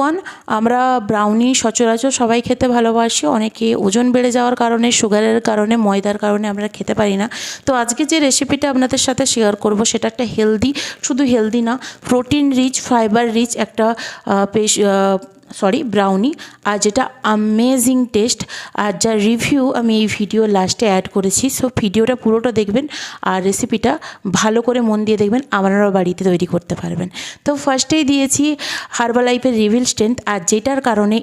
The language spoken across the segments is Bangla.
এভরিওয়ান, আমরা ব্রাউনি সচরাচর সবাই খেতে ভালোবাসি। অনেকে ওজন বেড়ে যাওয়ার কারণে, সুগারের কারণে, ময়দার কারণে আমরা খেতে পারি না। তো আজকে যে রেসিপিটা আপনাদের সাথে শেয়ার করব সেটা একটা হেলদি, শুধু হেলদি না, প্রোটিন রিচ, ফাইবার রিচ একটা ব্রাউনি, আর যেটা অ্যামেজিং টেস্ট। আর যার রিভিউ আমি এই ভিডিও লাস্টে অ্যাড করেছি। সো ভিডিওটা পুরোটা দেখবেন আর রেসিপিটা ভালো করে মন দিয়ে দেখবেন, আপনারাও বাড়িতে তৈরি করতে পারবেন। তো ফার্স্টেই দিয়েছি হার্বালাইফের রিভিল স্ট্রেংথ, আর যেটার কারণে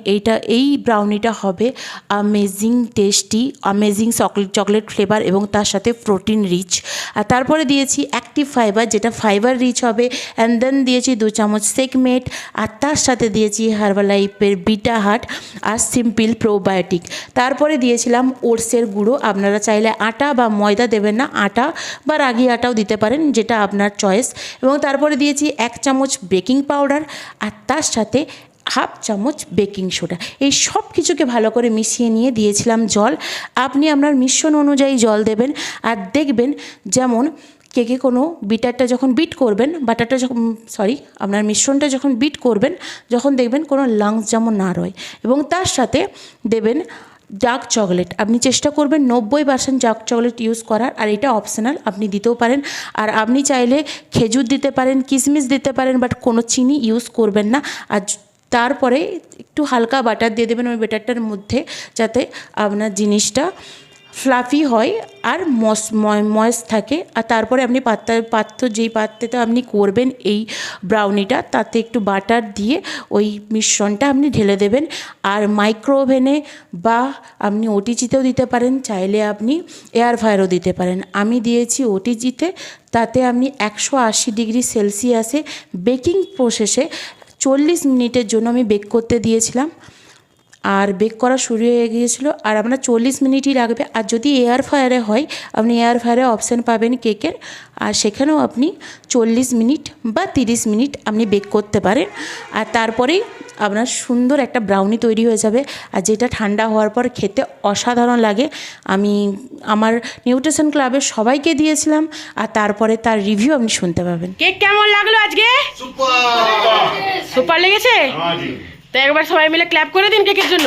এই ব্রাউনিটা হবে amazing tasty, amazing chocolate flavour এবং তার সাথে প্রোটিন রিচ। আর তারপরে দিয়েছি অ্যাক্টিভ ফাইবার, যেটা ফাইবার রিচ হবে। অ্যান্ড দেন দিয়েছি 2 চামচ সেগমেট, আর তার সাথে দিয়েছি হার্বালাইফের বিটা হার্ট আর সিম্পল প্রোবায়োটিক। তারপরে দিয়েছিলাম ওটসের গুঁড়ো। আপনারা চাইলে আটা বা ময়দা দেবেন না, আটা বা রাগি আটাও দিতে পারেন, যেটা আপনার চয়েস। এবং তারপরে দিয়েছি 1 চামচ বেকিং পাউডার, আর তার সাথে 1/2 চামচ বেকিং সোডা। এই সব কিছুকে ভালো করে মিশিয়ে নিয়ে দিয়েছিলাম জল। আপনি আপনার মিশ্রণ অনুযায়ী জল দেবেন। আর দেখবেন, যেমন কেকে কোনো বিটারটা যখন বিট করবেন, আপনার মিশ্রণটা যখন বিট করবেন, যখন দেখবেন কোনো লাংস যেমন না রয়। এবং তার সাথে দেবেন ডার্ক চকলেট। আপনি চেষ্টা করবেন 90% ডার্ক চকলেট ইউজ করার, আর এটা অপশনাল, আপনি দিতেও পারেন। আর আপনি চাইলে খেজুর দিতে পারেন, কিশমিশ দিতে পারেন, বাট কোনো চিনি ইউজ করবেন না। আর তারপরে একটু হালকা বাটার দিয়ে দেবেন ওই ব্যাটারটার মধ্যে, যাতে আপনার জিনিসটা ফ্লাফি হয় আর ময়েস্ট থাকে। আর তারপরে আপনি যেই পাত্রতে আপনি করবেন এই ব্রাউনিটা, তাতে একটু বাটার দিয়ে ওই মিশ্রণটা আপনি ঢেলে দেবেন। আর মাইক্রো ওভেনে বা আপনি ওটিজিতেও দিতে পারেন, চাইলে আপনি এয়ার ফ্রায়ারও দিতে পারেন। আমি দিয়েছি ওটিজিতে, তাতে আপনি 180 ডিগ্রি সেলসিয়াসে বেকিং প্রসেসে 40 মিনিটের জন্য আমি বেক করতে দিয়েছিলাম। আর বেক করা শুরু হয়ে গিয়েছিলো। আর আপনার 40 মিনিটই লাগবে। আর যদি এয়ার ফ্রায়ারে হয়, আপনি এয়ার ফ্রায়ারে অপশান পাবেন কেকের, আর সেখানেও আপনি 40 মিনিট বা 30 মিনিট আপনি বেক করতে পারেন। আর তারপরেই আপনার সুন্দর একটা ব্রাউনি তৈরি হয়ে যাবে, আর যেটা ঠান্ডা হওয়ার পর খেতে অসাধারণ লাগে। আমি আমার নিউট্রিশন ক্লাবের সবাইকে দিয়েছিলাম, আর তারপরে তার রিভিউ আপনি শুনতে পাবেন। কেক কেমন লাগলো আজকে? সুপার লেগেছে? তো একবার সবাই মিলে ক্ল্যাপ করে দিন কেকের জন্য।